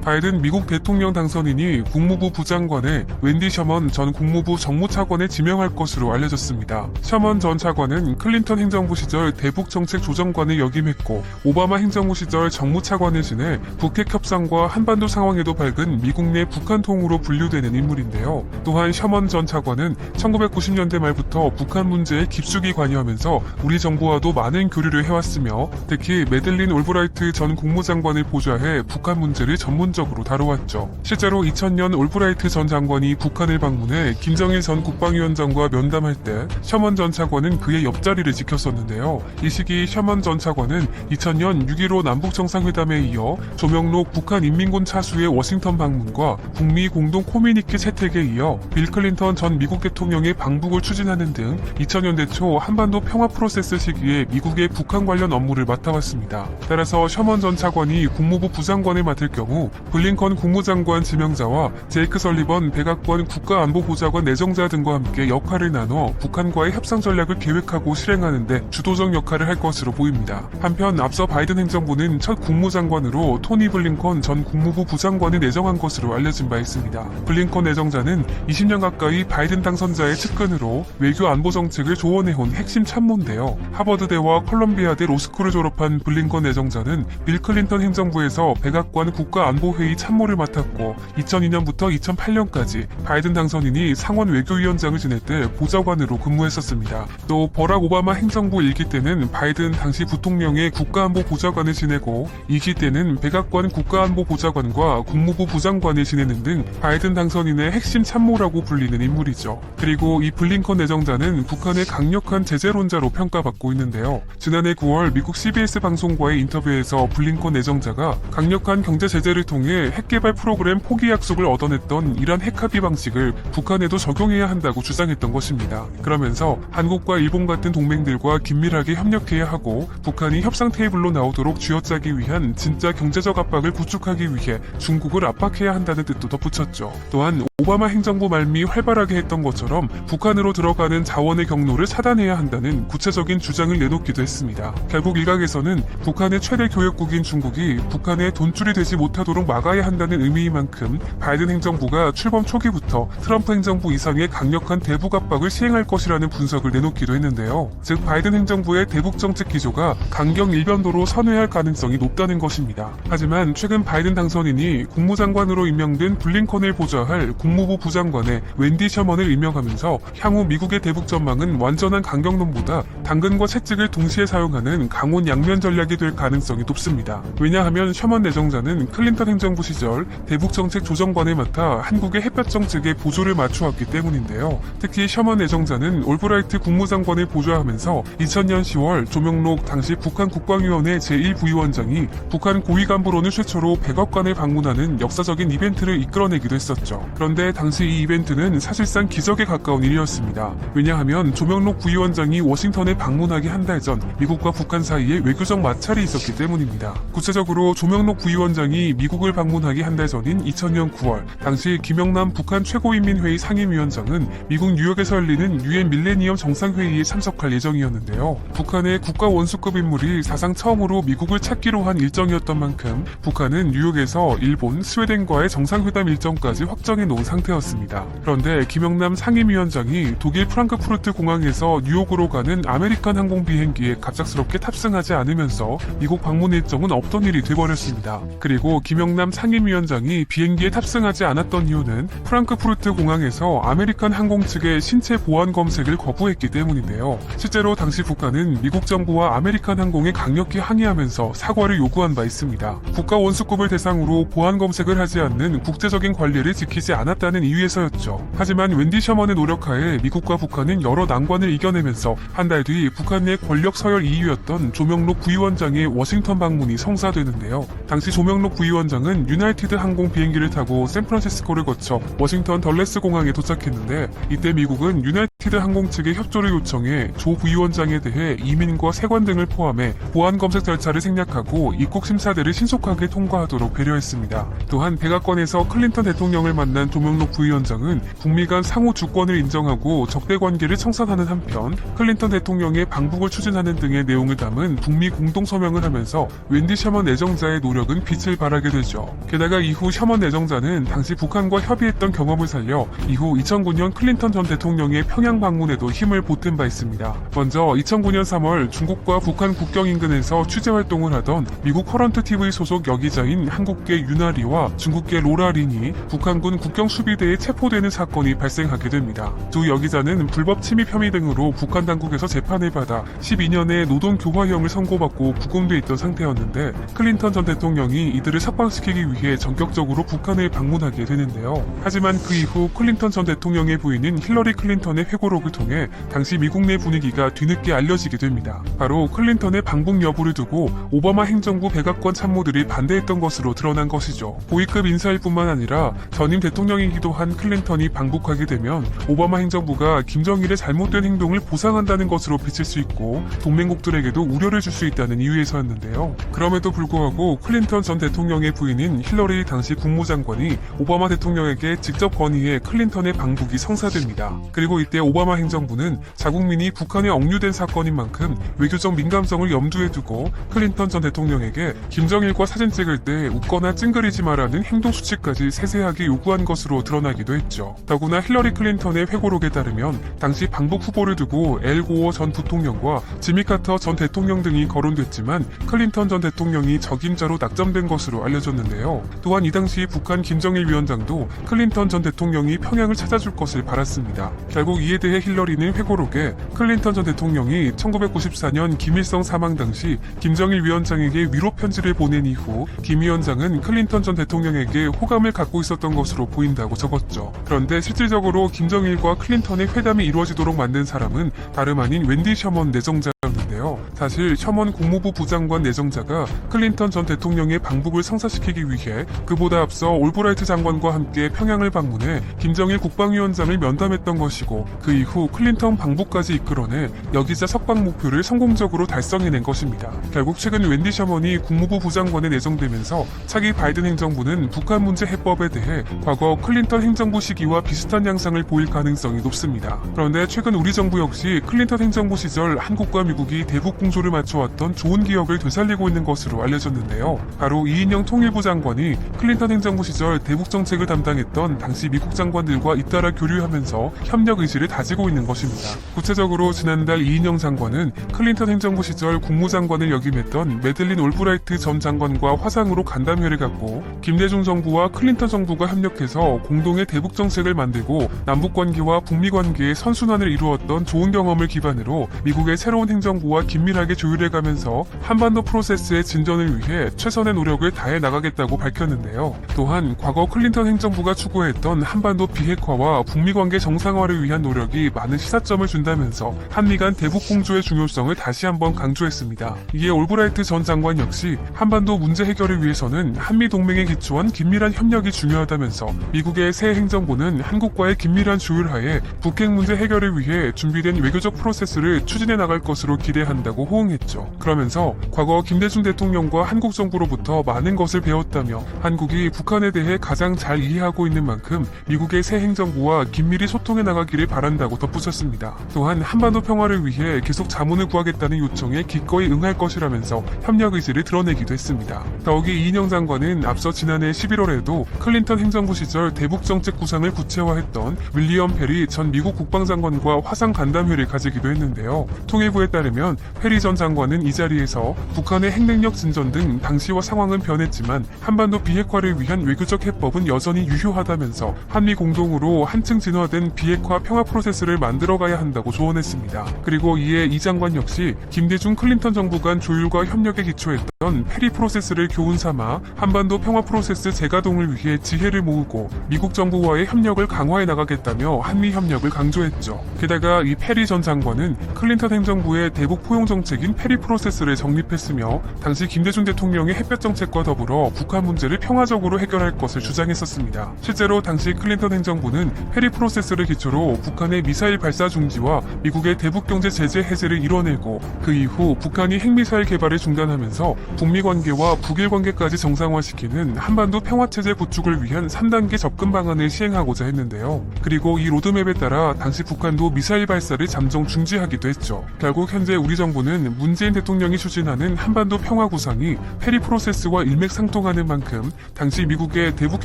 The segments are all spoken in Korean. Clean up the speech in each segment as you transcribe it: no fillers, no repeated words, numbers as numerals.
바이든 미국 대통령 당선인이 국무부 부장관에 웬디 셔먼 전 국무부 정무차관에 지명할 것으로 알려졌습니다. 셔먼 전 차관은 클린턴 행정부 시절 대북정책조정관을 역임했고 오바마 행정부 시절 정무차관을 지내 북핵 협상과 한반도 상황에도 밝은 미국 내 북한통으로 분류되는 인물인데요. 또한 셔먼 전 차관은 1990년대 말부터 북한 문제에 깊숙이 관여하면서 우리 정부와도 많은 교류를 해왔으며 특히 매들린 올브라이트 전 국무장관을 보좌해 북한 문제를 전문적으로 다뤄왔죠. 실제로 2000년 올브라이트 전 장관이 북한을 방문해 김정일 전 국방위원장과 면담할 때 셔먼 전 차관은 그의 옆자리를 지켰었는데요. 이 시기 셔먼 전 차관은 2000년 6.15 남북정상회담에 이어 조명록 북한인민군 차수의 워싱턴 방문과 북미 공동 커뮤니케 채택에 이어 빌 클린턴 전 미국 대통령의 방북을 추진하는 등 2000년대 초 한반도 평화 프로세스 시기에 미국의 북한 관련 업무를 맡아왔습니다. 따라서 셔먼 전 차관이 국무부 부장관을 맡을 경우 블링컨 국무장관 지명자와 제이크 설리번 백악관 국가안보보좌관 내정자 등과 함께 역할을 나눠 북한과의 협상 전략을 계획하고 실행하는 데 주도적 역할을 할 것으로 보입니다. 한편 앞서 바이든 행정부는 첫 국무장관으로 토니 블링컨 전 국무부 부장관을 내정한 것으로 알려진 바 있습니다. 블링컨 내정자는 20년 가까이 바이든 당선자의 측근으로 외교 안보 정책을 조언해온 핵심 참모인데요. 하버드대와 컬럼비아대 로스쿨을 졸업한 블링컨 내정자는 빌 클린턴 행정부에서 백악관 국가안보회의 참모를 맡았고 2002년부터 2008년까지 바이든 당선인이 상원 외교위원장을 지낼 때 보좌관으로 근무했었습니다. 또 버락 오바마 행정부 1기 때는 바이든 당시 부통령의 국가안보보좌관을 지내고 2기 때는 백악관 국가안보보좌관과 국무부 부장관을 지내는 등 바이든 당선인의 핵심 참모라고 불리는 인물이죠. 그리고 이 블링컨 내정자는 북한의 강력한 제재론자로 평가받고 있는데요. 지난해 9월 미국 CBS 방송과의 인터뷰에서 블링컨 내정자가 강력한 경제 제재를 통해 핵개발 프로그램 포기 약속을 얻어냈던 이란 핵합의 방식을 북한에도 적용해야 한다고 주장했던 것입니다. 그러면서 한국과 일본 같은 동맹들과 긴밀하게 협력해야 하고 북한이 협상 테이블로 나오도록 쥐어짜기 위한 진짜 경제적 압박을 구축하기 위해 중국을 압박해야 한다는 뜻도 덧붙였죠. 또한 오바마 행정부 말미 활발하게 했던 것처럼 북한으로 들어가는 자원의 경로를 차단해야 한다는 구체적인 주장을 내놓기도 했습니다. 결국 일각에서는 북한의 최대 교역국인 중국이 북한에 돈줄이 되지 못하도록 막아야 한다는 의미인 만큼 바이든 행정부가 출범 초기부터 트럼프 행정부 이상의 강력한 대북 압박을 시행할 것이라는 분석을 내놓기도 했는데요. 즉 바이든 행정부의 대북 정책 기조가 강경 일변도로 선회할 가능성이 높다는 것입니다. 하지만 최근 바이든 당선인이 국무장관으로 임명된 블링컨을 보좌할 국무부 부장관에 웬디 셔먼을 임명하면서 향후 미국의 대북 전망은 완전한 강경론보다 당근과 채찍을 동시에 사용하는 강원 양면 전략이 될 가능성이 높습니다. 왜냐하면 셔먼 내정자는 클린턴 행정부 시절 대북정책 조정관을 맡아 한국의 햇볕 정책에 보조를 맞춰왔기 때문인데요. 특히 셔먼 내정자는 올브라이트 국무장관을 보좌하면서 2000년 10월 조명록 당시 북한 국방위원회 제1부위원장이 북한 고위간부론을 최초로 백악관을 방문하는 역사적인 이벤트를 이끌어내기도 했었죠. 그런데 당시 이 이벤트는 사실상 기적에 가까운 일이었습니다. 왜냐하면 조명록 부위원장이 워싱턴에 방문하기 한 달 전 미국과 북한 사이에 외교적 마찰이 있었기 때문입니다. 구체적으로 조명록 부위원장이 미국을 방문하기 한 달 전인 2000년 9월 당시 김영남 북한 최고인민회의 상임위원장은 미국 뉴욕에서 열리는 UN 밀레니엄 정상회의에 참석할 예정이었는데요. 북한의 국가 원수급 인물이 사상 처음으로 미국을 찾기로 한 일정이었던 만큼 북한은 뉴욕에서 일본, 스웨덴과의 정상회담 일정까지 확정해 놓은 상태였습니다. 그런데 김영남 상임위원장이 독일 프랑크푸르트 공항에서 뉴욕으로 가는 아메리칸 항공 비행기에 갑작스럽게 탑승하지 않으면서 미국 방문 일정은 없던 일이 돼버렸습니다. 그리고 김영남 상임위원장이 비행기에 탑승하지 않았던 이유는 프랑크푸르트 공항에서 아메리칸 항공 측의 신체 보안 검색을 거부했기 때문인데요. 실제로 당시 북한은 미국 정부와 아메리칸 항공에 강력히 항의하면서 사과를 요구한 바 있습니다. 국가 원수급을 대상으로 보안 검색을 하지 않는 국제적인 관리를 지키지 않았다는 이유에서였죠. 하지만 웬디 셔먼의 노력하에 미국과 북한은 여러 난관을 이겨내면서 한 달 뒤 북한 내 권력 서열 2위였던 조명록 부위원장의 워싱턴 방문이 성사되는데요. 당시 조명록 부위원장은 유나이티드 항공 비행기를 타고 샌프란시스코를 거쳐 워싱턴 덜레스 공항에 도착했는데 이때 미국은 유나이티드 로키히드 항공 측에 협조를 요청해 조 부위원장에 대해 이민과 세관 등을 포함해 보안 검색 절차를 생략하고 입국 심사대를 신속하게 통과하도록 배려했습니다. 또한 백악관에서 클린턴 대통령을 만난 조명록 부위원장은 북미 간 상호 주권을 인정하고 적대 관계를 청산하는 한편 클린턴 대통령의 방북을 추진하는 등의 내용을 담은 북미 공동 서명을 하면서 웬디 셔먼 내정자의 노력은 빛을 발하게 되죠. 게다가 이후 셔먼 내정자는 당시 북한과 협의했던 경험을 살려 이후 2009년 클린턴 전 대통령의 평양 방문에도 힘을 보탠 바 있습니다. 먼저 2009년 3월 중국과 북한 국경 인근에서 취재 활동을 하던 미국 커런트 TV 소속 여기자인 한국계 윤아리와 중국계 로라린이 북한군 국경 수비대에 체포되는 사건이 발생하게 됩니다. 두 여기자는 불법 침입 혐의 등으로 북한 당국에서 재판을 받아 12년의 노동 교화형을 선고받고 구금돼 있던 상태였는데 클린턴 전 대통령이 이들을 석방시키기 위해 전격적으로 북한을 방문하게 되는데요. 하지만 그 이후 클린턴 전 대통령의 부인인 힐러리 클린턴의 회고록을 통해 당시 미국 내 분위기가 뒤늦게 알려지게 됩니다. 바로 클린턴의 방북 여부를 두고 오바마 행정부 백악관 참모들이 반대했던 것으로 드러난 것이죠. 고위급 인사일 뿐만 아니라 전임 대통령이기도 한 클린턴이 방북하게 되면 오바마 행정부가 김정일의 잘못된 행동을 보상한다는 것으로 비칠 수 있고 동맹국들에게도 우려를 줄 수 있다는 이유에서였는데요. 그럼에도 불구하고 클린턴 전 대통령의 부인인 힐러리 당시 국무장관이 오바마 대통령에게 직접 건의해 클린턴의 방북이 성사됩니다. 그리고 이때 오바마 행정부는 자국민이 북한에 억류된 사건인 만큼 외교적 민감성을 염두에 두고 클린턴 전 대통령에게 김정일과 사진 찍을 때 웃거나 찡그리지 말라는 행동 수칙까지 세세하게 요구한 것으로 드러나기도 했죠. 더구나 힐러리 클린턴의 회고록에 따르면 당시 방북 후보를 두고 엘 고어 전 부통령과 지미 카터 전 대통령 등이 거론됐지만 클린턴 전 대통령이 적임자로 낙점된 것으로 알려졌는데요. 또한 이 당시 북한 김정일 위원장도 클린턴 전 대통령이 평양을 찾아줄 것을 바랐습니다. 결국 이에 대해 힐러리는 회고록에 클린턴 전 대통령이 1994년 김일성 사망 당시 김정일 위원장에게 위로 편지를 보낸 이후 김 위원장은 클린턴 전 대통령에게 호감을 갖고 있었던 것으로 보인다고 적었죠. 그런데 실질적으로 김정일과 클린턴의 회담이 이루어지도록 만든 사람은 다름 아닌 웬디 셔먼 내정자였는데요. 사실 셔먼 국무부 부장관 내정자가 클린턴 전 대통령의 방북을 성사시키기 위해 그보다 앞서 올브라이트 장관과 함께 평양을 방문해 김정일 국방위원장을 면담했던 것이고 그 이후 클린턴 방북까지 이끌어내 여기자 석방 목표를 성공적으로 달성해낸 것입니다. 결국 최근 웬디 셔먼이 국무부 부장관에 내정되면서 차기 바이든 행정부는 북한 문제 해법에 대해 과거 클린턴 행정부 시기와 비슷한 양상을 보일 가능성이 높습니다. 그런데 최근 우리 정부 역시 클린턴 행정부 시절 한국과 미국이 대북 공조를 맞춰왔던 좋은 기억을 되살리고 있는 것으로 알려졌는데요. 바로 이인영 통일부 장관이 클린턴 행정부 시절 대북 정책을 담당했던 당시 미국 장관들과 잇따라 교류하면서 협력 의지를 다지고 있는 것입니다. 구체적으로 지난달 이인영 장관은 클린턴 행정부 시절 국무장관을 역임했던 매들린 올브라이트 전 장관과 화상으로 간담회를 갖고 김대중 정부와 클린턴 정부가 협력해서 공동의 대북 정책을 만들고 남북 관계와 북미 관계의 선순환을 이루었던 좋은 경험을 기반으로 미국의 새로운 행정부와 긴밀하게 조율해가면서 한반도 프로세스의 진전을 위해 최선의 노력을 다해 나가겠다고 밝혔는데요. 또한 과거 클린턴 행정부가 추구했던 한반도 비핵화와 북미 관계 정상화를 위한 노력이 많은 시사점을 준다면서 한미 간 대북 공조의 중요성을 다시 한번 강조했습니다. 이에 올브라이트 전 장관 역시 한반도 문제 해결을 위해서는 한미 동맹에 기초한 긴밀한 협력이 중요하다면서 미국의 새 행정부는 한국과의 긴밀한 조율하에 북핵 문제 해결을 위해 준비된 외교적 프로세스를 추진해 나갈 것으로 기대한다고 호응했죠. 그러면서 과거 김대중 대통령과 한국 정부로부터 많은 것을 배웠다며 한국이 북한에 대해 가장 잘 이해하고 있는 만큼 미국의 새 행정부와 긴밀히 소통해 나가기를 바란다고 덧붙였습니다. 또한 한반도 평화를 위해 계속 자문을 구하겠다는 요청에 기꺼이 응할 것이라면서 협력 의지를 드러내기도 했습니다. 더욱이 이인영 장관은 앞서 지난해 11월에도 클린턴 행정부 시절 대북 정책 구상을 구체화했던 윌리엄 페리 전 미국 국방장관과 화상 간담회를 가지기도 했는데요. 통일부에 따르면 페리 전 장관은 이 자리에서 북한의 핵능력 진전 등 당시와 상황은 변했지만 한반도 비핵화를 위한 외교적 해법은 여전히 유효하다면서 한미 공동으로 한층 진화된 비핵화 평화 프로세스를 만들어가야 한다고 조언했습니다. 그리고 이에 이 장관 역시 김대중 클린턴 정부 간 조율과 협력에 기초했던 있었던 페리 프로세스를 교훈 삼아 한반도 평화 프로세스 재가동을 위해 지혜를 모으고 미국 정부와의 협력을 강화해 나가겠다며 한미 협력을 강조했죠. 게다가 이 페리 전 장관은 클린턴 행정부의 대북 포용 정책인 페리 프로세스를 정립했으며 당시 김대중 대통령의 햇볕 정책과 더불어 북한 문제를 평화적으로 해결할 것을 주장했었습니다. 실제로 당시 클린턴 행정부는 페리 프로세스를 기초로 북한의 미사일 발사 중지와 미국의 대북 경제 제재 해제를 이뤄내고 그 이후 북한이 핵미사일 개발을 중단하면서 북미 관계와 북일 관계까지 정상화시키는 한반도 평화체제 구축을 위한 3단계 접근 방안을 시행하고자 했는데요. 그리고 이 로드맵에 따라 당시 북한도 미사일 발사를 잠정 중지하기도 했죠. 결국 현재 우리 정부는 문재인 대통령이 추진하는 한반도 평화 구상이 페리 프로세스와 일맥상통하는 만큼 당시 미국의 대북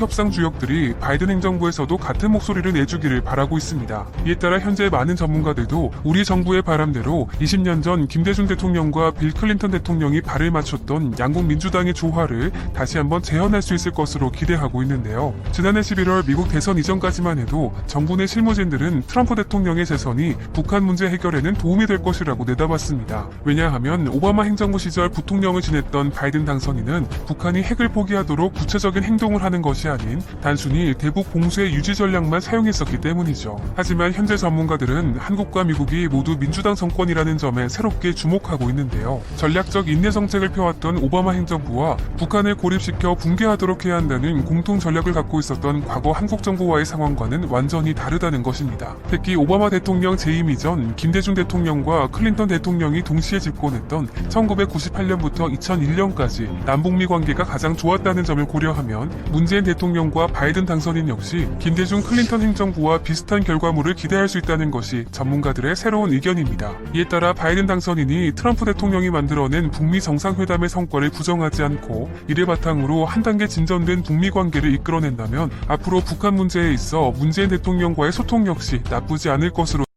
협상 주역들이 바이든 행정부에서도 같은 목소리를 내주기를 바라고 있습니다. 이에 따라 현재 많은 전문가들도 우리 정부의 바람대로 20년 전 김대중 대통령과 빌 클린턴 대통령이 발을 맞췄던 양국 민주당의 조화를 다시 한번 재현할 수 있을 것으로 기대하고 있는데요. 지난해 11월 미국 대선 이전까지만 해도 정부 내 실무진들은 트럼프 대통령의 재선이 북한 문제 해결에는 도움이 될 것이라고 내다봤습니다. 왜냐하면 오바마 행정부 시절 부통령을 지냈던 바이든 당선인은 북한이 핵을 포기하도록 구체적인 행동을 하는 것이 아닌 단순히 대북 봉쇄 유지 전략만 사용했었기 때문이죠. 하지만 현재 전문가들은 한국과 미국이 모두 민주당 정권이라는 점에 새롭게 주목하고 있는데요. 전략적 인내 정책을 펴왔던 오바마 행정부와 북한을 고립시켜 붕괴하도록 해야 한다는 공통 전략을 갖고 있었던 과거 한국 정부와의 상황과는 완전히 다르다는 것입니다. 특히 오바마 대통령 재임 이전 김대중 대통령과 클린턴 대통령이 동시에 집권했던 1998년부터 2001년까지 남북미 관계가 가장 좋았다는 점을 고려하면 문재인 대통령과 바이든 당선인 역시 김대중 클린턴 행정부와 비슷한 결과물을 기대할 수 있다는 것이 전문가들의 새로운 의견입니다. 이에 따라 바이든 당선인이 트럼프 대통령이 만들어낸 북미 정상회담의 성과를 부정하지 않고 이를 바탕으로 한 단계 진전된 북미 관계를 이끌어낸다면 앞으로 북한 문제에 있어 문재인 대통령과의 소통 역시 나쁘지 않을 것으로